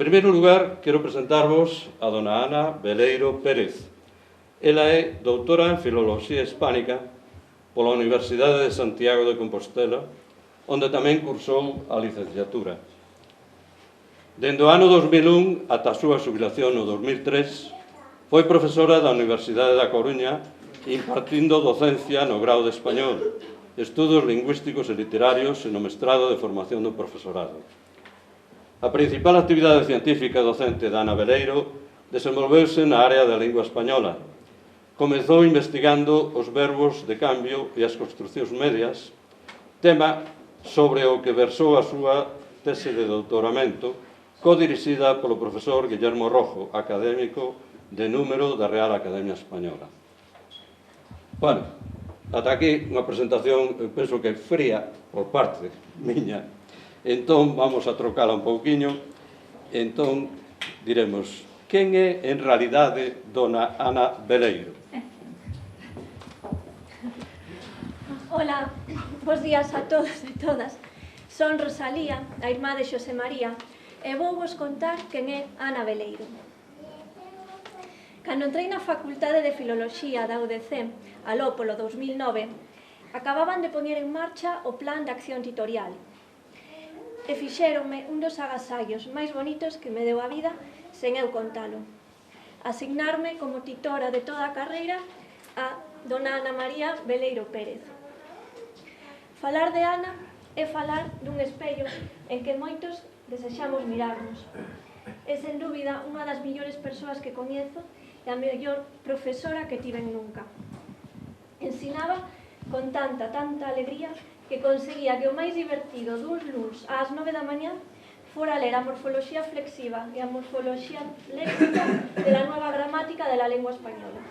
primeiro lugar, quero presentarvos a dona Ana Beleiro Pérez. Ela é doutora en Filoloxía Hispánica pola Universidade de Santiago de Compostela, onde tamén cursou a licenciatura. Dende o ano 2001 ata a súa xubilación no 2003, foi profesora da Universidade da Coruña impartindo docencia no grau de Español, estudos lingüísticos e literarios e no mestrado de formación do profesorado. A principal actividade científica docente da Ana Beleiro desenvolveuse na área da lingua española. Comezou investigando os verbos de cambio e as construcións medias, tema sobre o que versou a súa tese de doutoramento, codirixida polo profesor Guillermo Rojo, académico de número da Real Academia Española. Bueno, ata aquí unha presentación, eu penso que fría por parte miña. Entón, vamos a trocala un pouquiño. Entón, diremos, quen é, en realidade, dona Ana Beleiro? Ola, bons días a todos e todas. Son Rosalía, a irmá de Xosé María, e vou vos contar quen é Ana Beleiro. Cando entrei na Facultade de Filoloxía da UDC, aló polo 2009, acababan de poñer en marcha o Plan de Acción Titorial, e fixéronme un dos agasallos máis bonitos que me deu a vida sen eu contalo. Asignarme como titora de toda a carreira a dona Ana María Beleiro Pérez. Falar de Ana é falar dun espello en que moitos desexamos mirarnos. É, sen dúbida, unha das millores persoas que coñezo e a mellor profesora que tiven nunca. Ensinaba con tanta alegría que conseguía que o máis divertido duns luns ás 9 da mañá fora ler a morfoloxía flexiva e a morfoloxía léxica de la nueva gramática de la lengua española.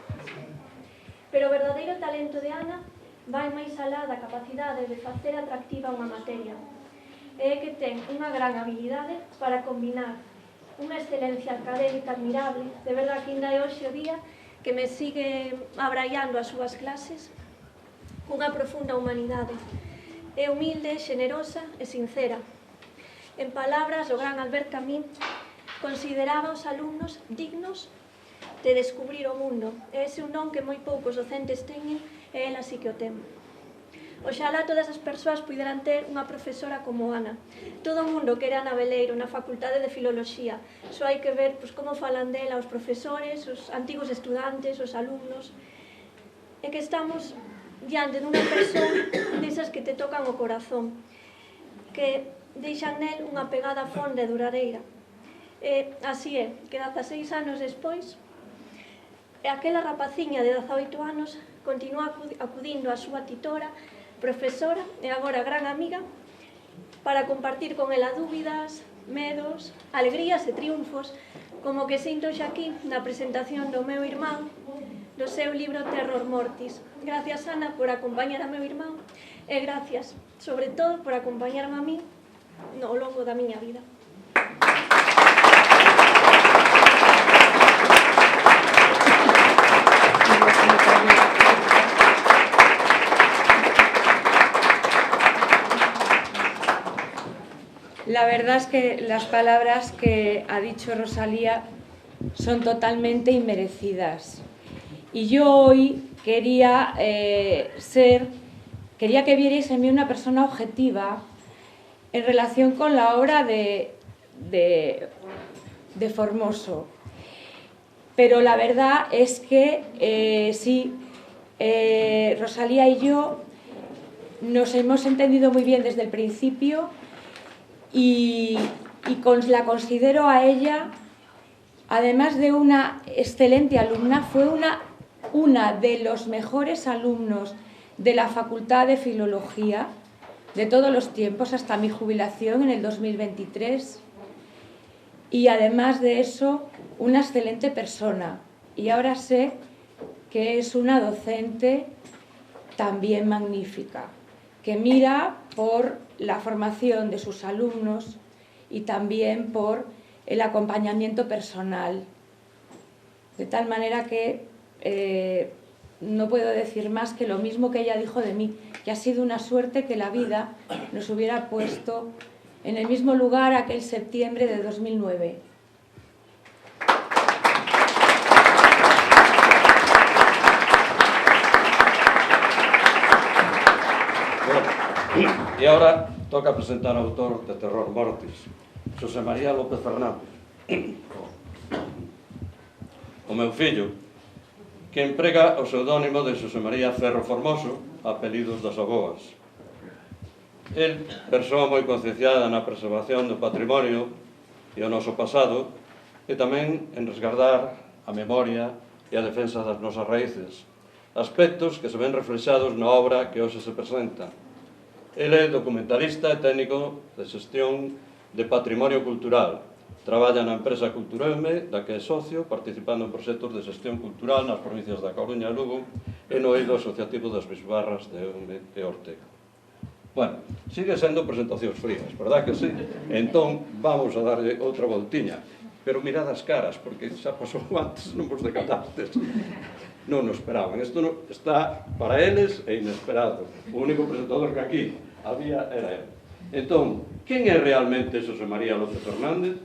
Pero o verdadeiro talento de Ana vai máis alá da capacidade de facer atractiva unha materia. É que ten unha gran habilidade para combinar unha excelencia académica admirable, de verdad que ainda é hoxe o día que me sigue abraiando as súas clases, cunha profunda humanidade. É humilde, xenerosa e sincera. En palabras do gran Albert Camus, consideraba os alumnos dignos de descubrir o mundo. É ese un non que moi poucos docentes teñen e ela sí que o ten. Oxalá todas as persoas puderan ter unha profesora como Ana. Todo o mundo quere Ana Beleiro na Facultade de Filoloxía. Só hai que ver como falan dela os profesores, os antigos estudantes, os alumnos. É que estamos diante dunha persoa desas que te tocan o corazón, que deixan nel unha pegada fonda e duradeira. E así é, que 16 anos despois, aquela rapaciña de 18 anos continúa acudindo á súa titora, profesora e agora gran amiga, para compartir con ela dúbidas, medos, alegrías e triunfos, como que sinto xa aquí na presentación do meu irmán, do seu libro Terror Mortis. Gracias, Ana, por acompañar a meu irmán e gracias, sobre todo, por acompañarme a mí no longo da miña vida. La verdad es que las palabras que ha dicho Rosalía son totalmente inmerecidas. Y yo hoy quería que vierais en mí una persona objetiva en relación con la obra de Formoso. Pero la verdad es que sí, Rosalía y yo nos hemos entendido muy bien desde el principio y la considero a ella, además de una excelente alumna, fue una de los mejores alumnos de la Facultad de Filología de todos los tiempos hasta mi jubilación en el 2023, y además de eso una excelente persona, y ahora sé que es una docente también magnífica, que mira por la formación de sus alumnos y también por el acompañamiento personal, de tal manera que no puedo decir más que lo mismo que ella dijo de mí, que ha sido una suerte que la vida nos hubiera puesto en el mismo lugar aquel septiembre de 2009. agora toca presentar ao autor de Terror Mortis, Xosé María López Fernández. O meu fillo, que emprega o pseudónimo de Xosé María Ferro Formoso, apelidos das aboas. El, persoa moi concienciada na preservación do patrimonio e o noso pasado, e tamén en resguardar a memoria e a defensa das nosas raíces, aspectos que se ven reflexados na obra que hoxe se presenta. Ele é documentalista e técnico de xestión de patrimonio cultural. Traballa na empresa Cultureume, da que é socio, participando en proxectos de xestión cultural nas provincias da Coruña e Lugo e no eido asociativo das Bisbarras de Eume e Ortega. Bueno, sigue sendo presentacións frías, verdad que sí? Entón, vamos a darlle outra voltiña. Pero mirad as caras, porque xa pasou antes, non vos decatastes. Non o esperaban. Isto está para eles e inesperado. O único presentador que aquí había era ele. Entón, quen é realmente Xosé María López Fernández?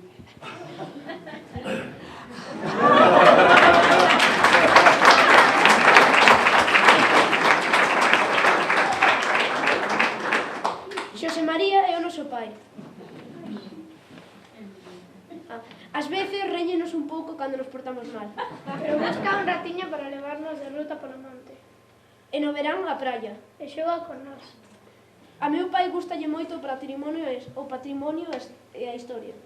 Xosé María é o noso pai. Ás veces reñenos un pouco cando nos portamos mal. Pero busca un ratiño para levarnos de ruta polo monte. E no verán a praia. E xoga con nós. A meu pai gustalle moito o patrimonio e a historia.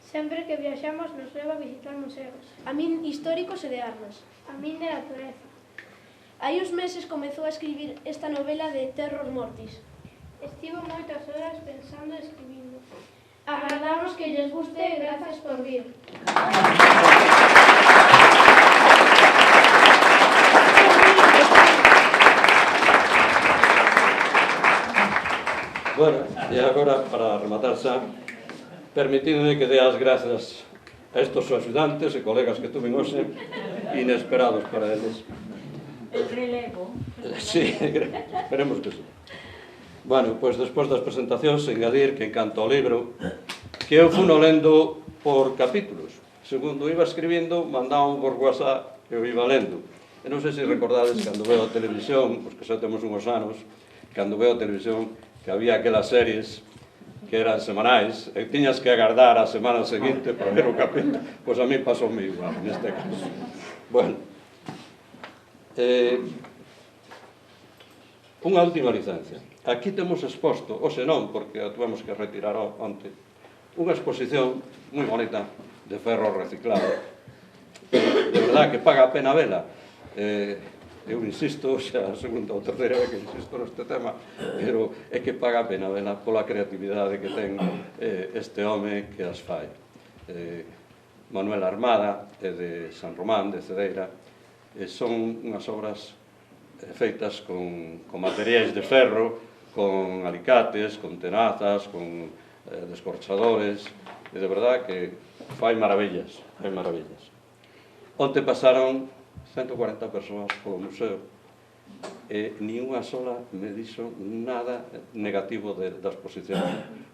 Sempre que viaxamos nos leva a visitar museos. A min históricos e de armas. A min de natureza. Hai uns meses comezou a escribir esta novela de Terror Mortis. Estivo moitas horas pensando e escribindo. Agardamos que lles guste e grazas por vir. Bueno, e agora, para rematar xa, permitidme que dé as grazas a estos axudantes e colegas que tuven hoxe, inesperados para eles. El relevo. Sí, esperemos que sí. Bueno, pois despois das presentacións, engadir que en canto ao libro, que eu funo lendo por capítulos. Segundo iba escribindo, mandaban por WhatsApp que eu iba lendo. E non sei se recordades, cando veo a televisión, pois que xa temos unhos anos, cando veo a televisión, que había aquelas series que eran semanais, e tiñas que agardar a semana seguinte para ver o capítulo. Pois a mí pasoume igual, neste caso. Bueno, unha última licencia. Aquí temos exposto, hoxe non, porque a tuvemos que retirar onte, unha exposición moi bonita de ferro reciclado. De verdad que paga a pena vela. Eu insisto, xa a segunda ou terceira vez que insisto neste tema, pero é que paga a pena vela pola creatividade que ten este home que as fai. Manuel Armada, de San Román, de Cedeira, son unhas obras feitas con materiais de ferro, con alicates, con tenazas, con descorchadores, e de verdad que fai maravillas, fai maravillas. Onte pasaron 140 persoas polo museo e ni unha sola me dixo nada negativo da exposición.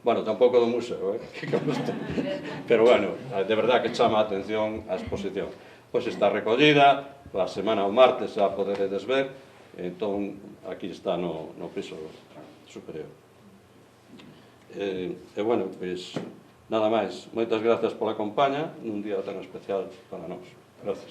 Bueno, tampouco do museo, que conste. Pero bueno, de verdad que chama a atención a exposición. Pois está recollida, a semana o martes a poderedes ver, entón aquí está no piso superior. E bueno, pois nada máis. Moitas grazas pola compaña nun día tan especial para nós. Gracias.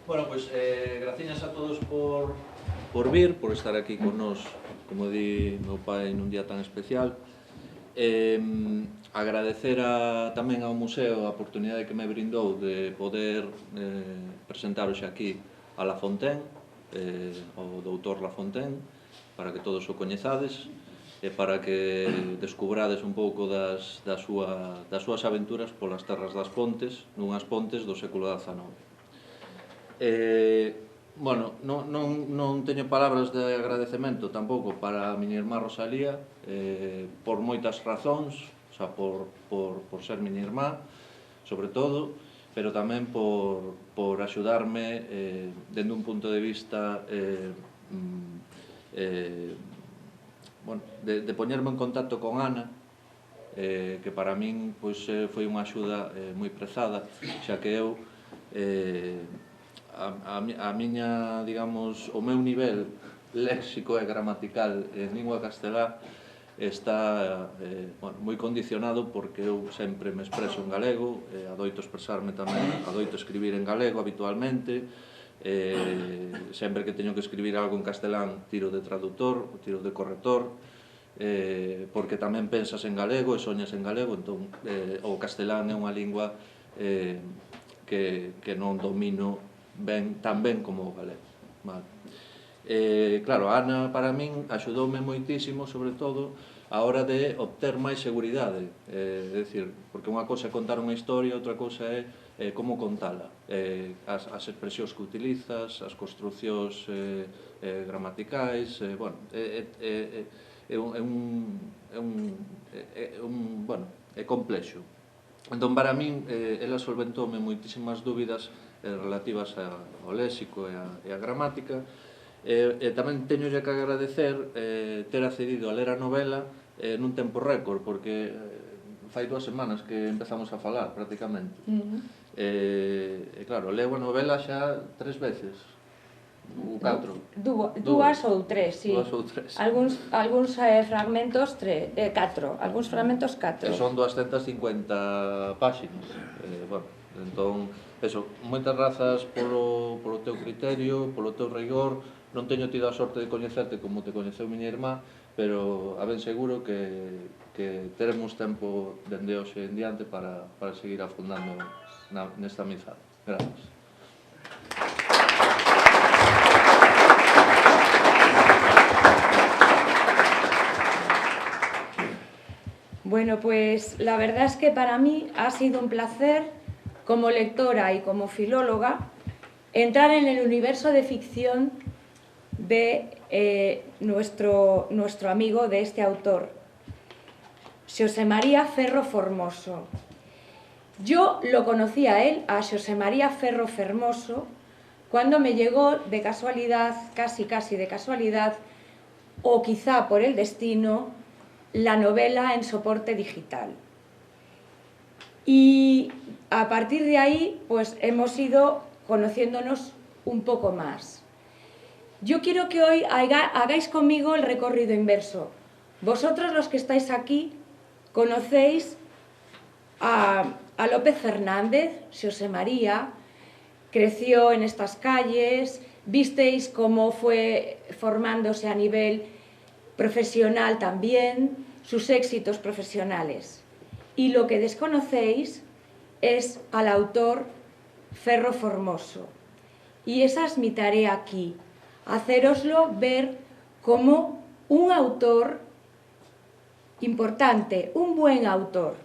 Bueno, pois graciñas a todos por vir, por estar aquí con nós, como di meu pai, nun día tan especial. Agradecer tamén ao museo a oportunidade que me brindou de poder presentar hoxe aquí a La Fontaine, o doutor La Fontaine, para que todos o coñezades e para que descubrades un pouco das súas aventuras polas terras das Pontes, nunhas pontes do século XIX. Bueno, non teño palabras de agradecemento tampouco para a miña irmá Rosalía, por moitas razóns, xa por ser miña irmá, sobre todo, pero tamén por axudarme dende un punto de vista bueno, de poñerme en contacto con Ana, que para min foi unha axuda moi prezada, xa que eu a miña, digamos, o meu nivel léxico e gramatical en lingua castelá está moi condicionado porque eu sempre me expreso en galego, adoito expresarme tamén, adoito escribir en galego habitualmente, sempre que teño que escribir algo en castelán tiro de traductor, tiro de corrector, porque tamén pensas en galego e soñas en galego, entón o castelán é unha lingua que non domino tan ben como o galego. Claro, Ana para min axudoume moitísimo, sobre todo a hora de obter máis seguridade, é dicir, porque unha cosa é contar unha historia, outra cosa é como contala, as expresións que utilizas, as construcións gramaticais, bueno, é complexo. Entón, para min, ela solventoume moitísimas dúbidas relativas ao léxico e á gramática, e tamén teñolle que agradecer ter accedido a ler a novela nun tempo récord, porque fai 2 semanas que empezamos a falar, prácticamente. E claro, leo a novela xa 3 veces, ou 4. Dúas ou 3, sí. Algúns fragmentos 4, algúns fragmentos 4. E son 250 páxinas. Bueno, entón, eso, moitas grazas polo teu criterio, polo teu rigor. Non teño tido a sorte de coñecerte como te coñeceu miña irmá, pero a ben seguro que teremos tempo dende hoxe en diante para seguir afundando nesta amizade. Grazas. Bueno, pues la verdad es que para mí ha sido un placer, como lectora y como filóloga, entrar en el universo de ficción de nuestro amigo, de este autor, Xosé María Ferro Formoso. Yo lo conocí a él, a Xosé María Ferro Formoso, cuando me llegó de casualidad, casi de casualidad, o quizá por el destino, la novela en soporte digital. Y a partir de ahí, pues hemos ido conociéndonos un poco más. Yo quiero que hoy hagáis conmigo el recorrido inverso. Vosotros, los que estáis aquí, conocéis a López Fernández, Xosé María, creció en estas calles, visteis cómo fue formándose a nivel profesional también, sus éxitos profesionales. Y lo que desconocéis es al autor Ferro Formoso. Y esa es mi tarea aquí, hacéroslo ver como un autor importante, un buen autor.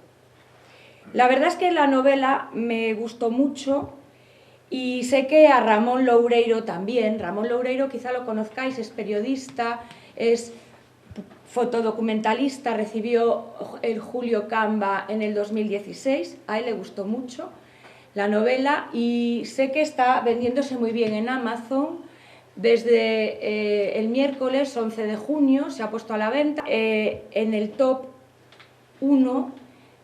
La verdad es que la novela me gustó mucho y sé que a Ramón Loureiro también. Ramón Loureiro quizá lo conozcáis, es periodista, es fotodocumentalista, recibió el Julio Camba en el 2016, a él le gustó mucho la novela y sé que está vendiéndose muy bien en Amazon. Desde el miércoles 11 de junio se ha puesto a la venta en el top 1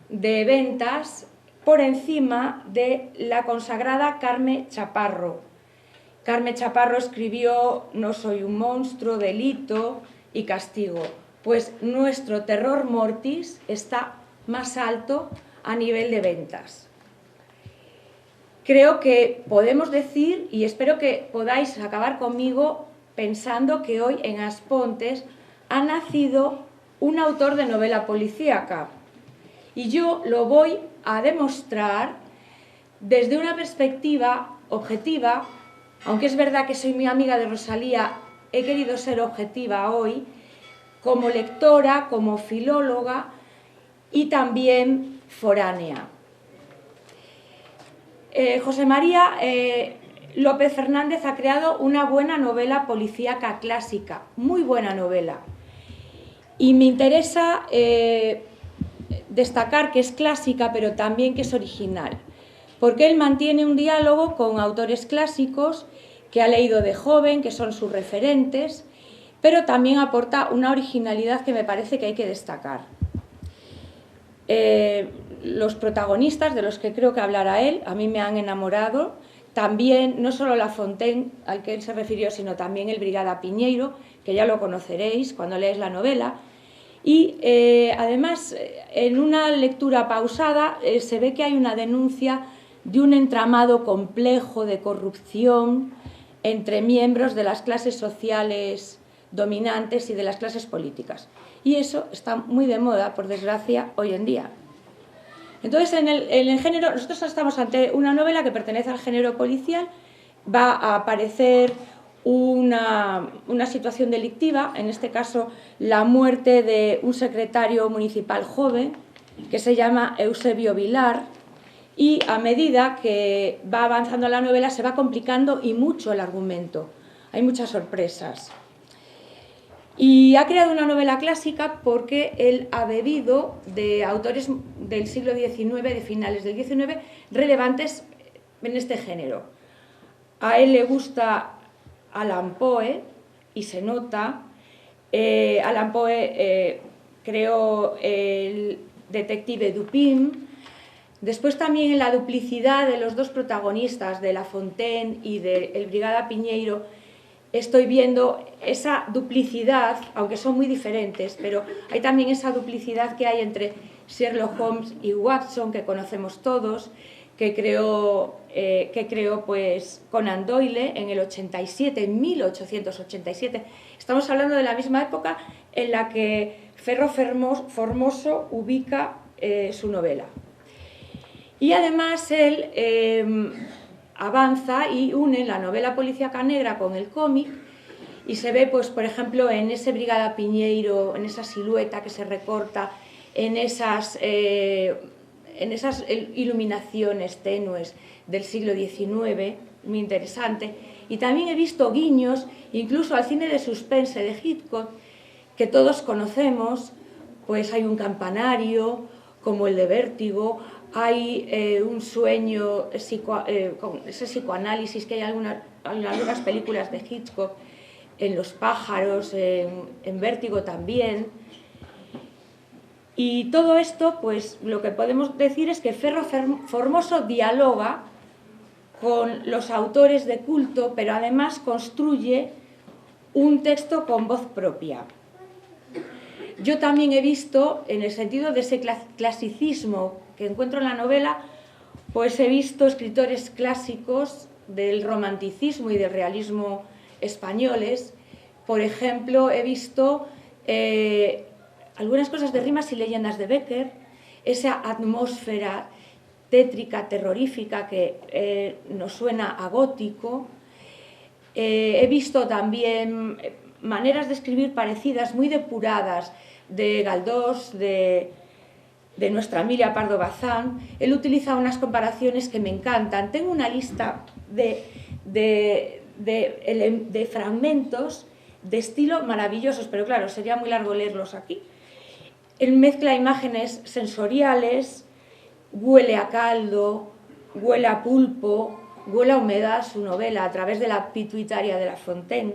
de ventas, por encima de la consagrada Carme Chaparro. Carme Chaparro escribió No soy un monstruo, Delito y Castigo. Pues nuestro Terror Mortis está más alto a nivel de ventas. Creo que podemos decir, y espero que podáis acabar conmigo pensando que hoy en Aspontes ha nacido un autor de novela policíaca. Y yo lo voy a demostrar desde una perspectiva objetiva, aunque es verdad que soy muy amiga de Rosalía, he querido ser objetiva hoy, como lectora, como filóloga y también foránea. José María López Fernández ha creado una buena novela policíaca clásica, muy buena novela. Y me interesa destacar que es clásica, pero también que es original, porque él mantiene un diálogo con autores clásicos que ha leído de joven, que son sus referentes, pero también aporta una originalidad que me parece que hay que destacar. Los protagonistas, de los que creo que hablará él, a mí me han enamorado. También, no solo La Fontaine, al que él se refirió, sino también el Brigada Piñeiro, que ya lo conoceréis cuando leáis la novela. Y además, en una lectura pausada, se ve que hay una denuncia de un entramado complejo de corrupción entre miembros de las clases sociales dominantes y de las clases políticas. Y eso está muy de moda, por desgracia, hoy en día. Entonces, en el género, nosotros estamos ante una novela que pertenece al género policial, va a aparecer una situación delictiva, en este caso la muerte de un secretario municipal joven que se llama Eusebio Vilar, y a medida que va avanzando la novela se va complicando y mucho el argumento, hay muchas sorpresas. Y ha creado una novela clásica porque él ha bebido de autores del siglo XIX, de finales del XIX, relevantes en este género. A él le gusta Allan Poe, y se nota. Allan Poe creó el detective Dupin. Después también en la duplicidad de los dos protagonistas, de La Fontaine y de el Brigada Piñeiro, estoy viendo esa duplicidad, aunque son muy diferentes, pero hay también esa duplicidad que hay entre Sherlock Holmes y Watson, que conocemos todos, que creó pues Conan Doyle en el 87, en 1887. Estamos hablando de la misma época en la que Ferro Formoso ubica su novela. Y además él avanza y une la novela policíaca negra con el cómic, y se ve, pues, por ejemplo, en ese Brigada Piñeiro, en esa silueta que se recorta, en esas iluminaciones tenues del siglo XIX, muy interesante. Y también he visto guiños incluso al cine de suspense de Hitchcock, que todos conocemos, pues hay un campanario como el de Vértigo, hay un sueño, con ese psicoanálisis que hay en algunas películas de Hitchcock, en Los pájaros, en Vértigo también. Y todo esto, pues lo que podemos decir es que Ferro Formoso dialoga con los autores de culto, pero además construye un texto con voz propia. Yo también he visto, en el sentido de ese clasicismo que encuentro en la novela, pues he visto escritores clásicos del romanticismo y del realismo españoles. Por ejemplo, he visto algunas cosas de Rimas y leyendas de Bécquer, esa atmósfera tétrica, terrorífica que nos suena a gótico. He visto también maneras de escribir parecidas, muy depuradas, de Galdós, de nuestra Emilia Pardo Bazán. Él utiliza unas comparaciones que me encantan. Tengo una lista de fragmentos de estilo maravillosos, pero claro, sería muy largo leerlos aquí. Él mezcla imágenes sensoriales, huele a caldo, huele a pulpo, huele a humedad su novela a través de la pituitaria de La Fontaine.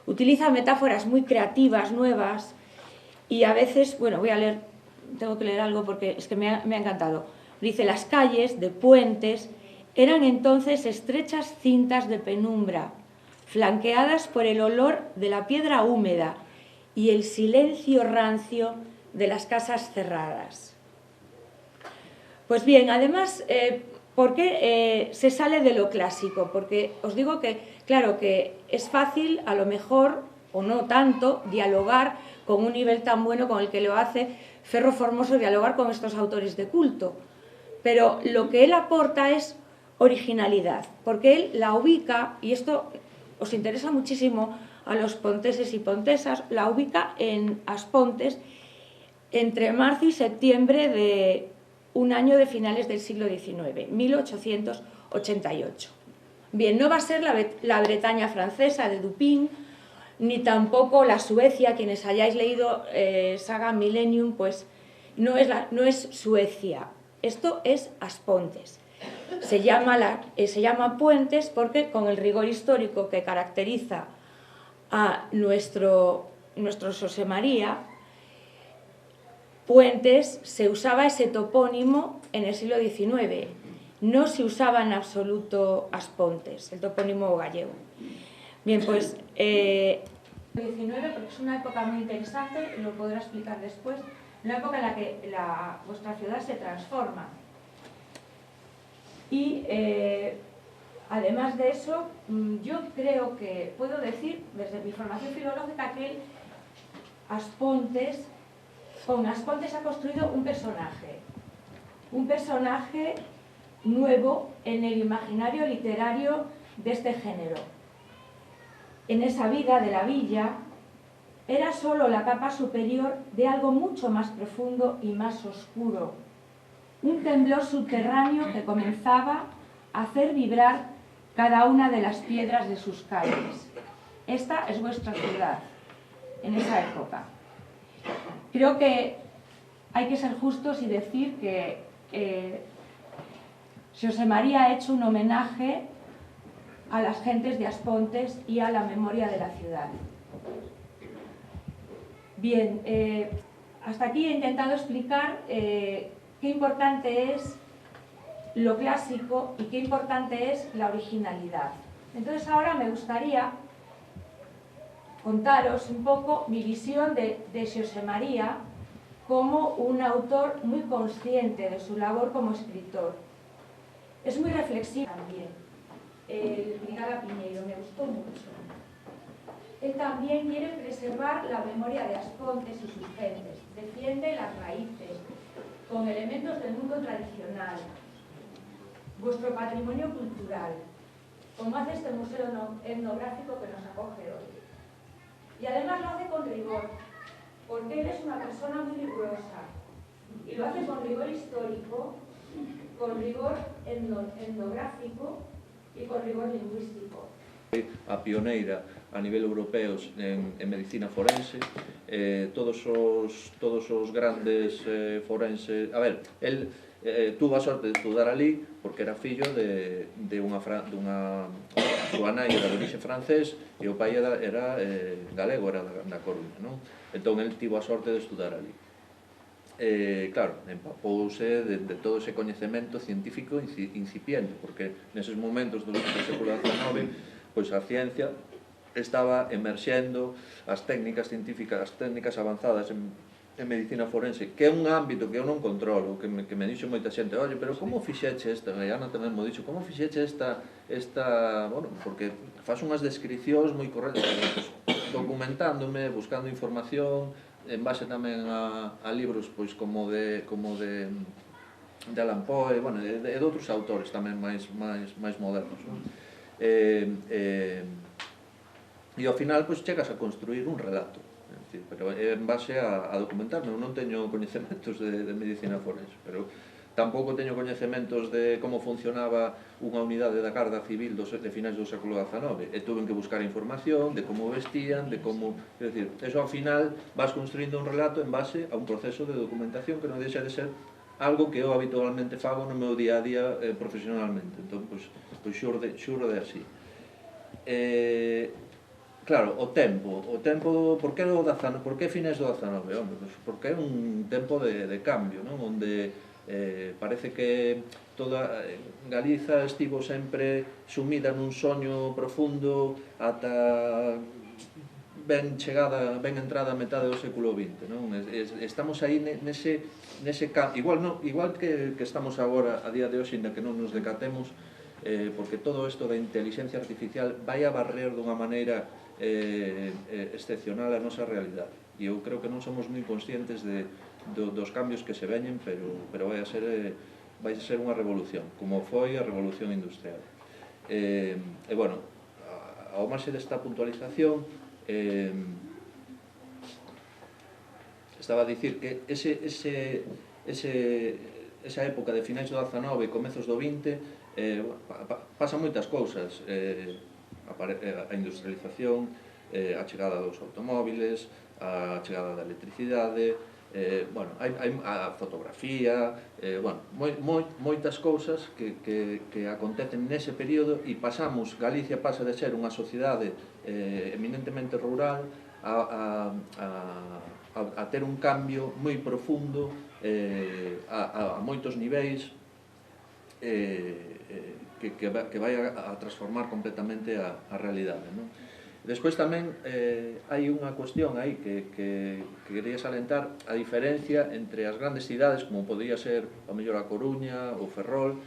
Utiliza metáforas muy creativas, nuevas, y a veces, bueno, voy a leer, tengo que leer algo porque es que me ha encantado. Dice: las calles de puentes eran entonces estrechas cintas de penumbra, flanqueadas por el olor de la piedra húmeda y el silencio rancio de las casas cerradas. Pues bien, además, ¿por qué se sale de lo clásico? Porque os digo que, claro, que es fácil, a lo mejor, o no tanto, dialogar con un nivel tan bueno con el que lo hace Ferro Formoso, dialogar con estos autores de culto. Pero lo que él aporta es originalidad, porque él la ubica, y esto os interesa muchísimo a los ponteses y pontesas, la ubica en Aspontes entre marzo y septiembre de un año de finales del siglo XIX, 1888. Bien, no va a ser la Bretaña francesa de Dupin, ni tampoco la Suecia. Quienes hayáis leído Saga Millennium, pues no es Suecia, esto es Aspontes. Se llama Puentes porque, con el rigor histórico que caracteriza a nuestro José María, Puentes se usaba ese topónimo en el siglo XIX. No se usaba en absoluto Aspontes, el topónimo gallego. Bien, pues XIX, porque es una época muy interesante, lo podré explicar después, una época en la que vuestra ciudad se transforma. Y además de eso, yo creo que puedo decir, desde mi formación filológica, que con Aspontes ha construido un personaje nuevo en el imaginario literario de este género. En esa vida de la villa era solo la capa superior de algo mucho más profundo y más oscuro, un temblor subterráneo que comenzaba a hacer vibrar cada una de las piedras de sus calles. Esta es vuestra ciudad, en esa época. Creo que hay que ser justos y decir que Xosé María ha hecho un homenaje a las gentes de Aspontes y a la memoria de la ciudad. Bien, hasta aquí he intentado explicar qué importante es lo clásico y qué importante es la originalidad. Entonces ahora me gustaría contaros un poco mi visión de Xosé María como un autor muy consciente de su labor como escritor. Es muy reflexivo también. El Brigada Piñeiro me gustó mucho. Él también quiere preservar la memoria de Aspontes y sus gentes, defiende las raíces, con elementos del mundo tradicional, vuestro patrimonio cultural, como hace este museo etnográfico que nos acoge hoy. Y además lo hace con rigor, porque él es una persona muy rigurosa, y lo hace con rigor histórico, con rigor etnográfico y con rigor lingüístico. A pioneira a nivel europeo en medicina forense, todos os grandes forenses, a ver, el tuvo a sorte de estudar ali porque era fillo de unha súa nai era de orixe francés e o pai era galego, era da Coruña, non? Entón el tivo a sorte de estudar ali. Claro, empapouse de todo ese coñecemento científico incipiente, porque neses momentos do século XIX, pois a ciencia estaba emerxendo as técnicas científicas, as técnicas avanzadas en medicina forense, que é un ámbito que eu non controlo, que me dixo moita xente, oye, pero como fixeche esta, e Ana tamén mo dixo, como fixeche esta, bueno, porque faz unhas descripcións moi correctas, documentándome, buscando información, en base tamén a libros pois como de Allan Poe, bueno, e de outros autores tamén máis modernos, non? E ao final pois chegas a construir un relato, pero en base a documentarme. Eu non teño coñecementos de medicina forense, pero tampouco teño coñecementos de como funcionaba unha unidade da Garda Civil de finais do século XIX, e tuve que buscar información de como vestían, de como... É dicir, eso ao final vas construindo un relato en base a un proceso de documentación que non deixa de ser algo que eu habitualmente fago no meu día a día profesionalmente. Entón, pois xurde así. Claro, o tempo, por que finais do XIX? Porque é un tempo de cambio, non? Onde parece que toda Galiza estivo sempre sumida nun soño profundo ata ben entrada a metade do século XX, non? Estamos aí nese cambio, igual que estamos agora a día de hoxe, ainda que non nos decatemos, porque todo isto da inteligencia artificial vai a barrer dunha maneira excepcional a nosa realidade, e eu creo que non somos moi conscientes dos cambios que se veñen, pero vai a ser unha revolución, como foi a revolución industrial. E bueno, ao marxe desta puntualización, estaba a dicir que esa época de finais do XIX e comezos do XX pasan moitas cousas, a industrialización, a chegada dos automóviles, a chegada da electricidade, bueno, a fotografía, bueno, moitas cousas que acontecen nese período, e Galicia pasa de ser unha sociedade eminentemente rural a a ter un cambio moi profundo a moitos niveis que vai a transformar completamente a realidade, non? Despois tamén hai unha cuestión aí que quería salientar, a diferencia entre as grandes cidades, como podía ser a mellor a Coruña ou Ferrol,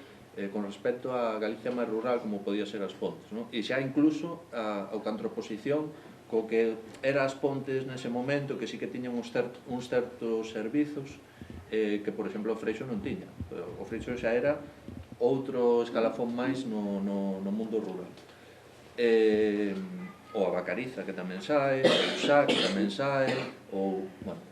con respecto a Galicia máis rural, como podía ser as Pontes, non? E xa incluso a contraposición co que era as Pontes nese momento, que sí que tiñan uns certos servizos que, por exemplo, o Freixo non tiña. O Freixo xa era outro escalafón máis no mundo rural. Ou a Bacariza, que tamén sae, ou o Sá, que tamén sae, ou, bueno,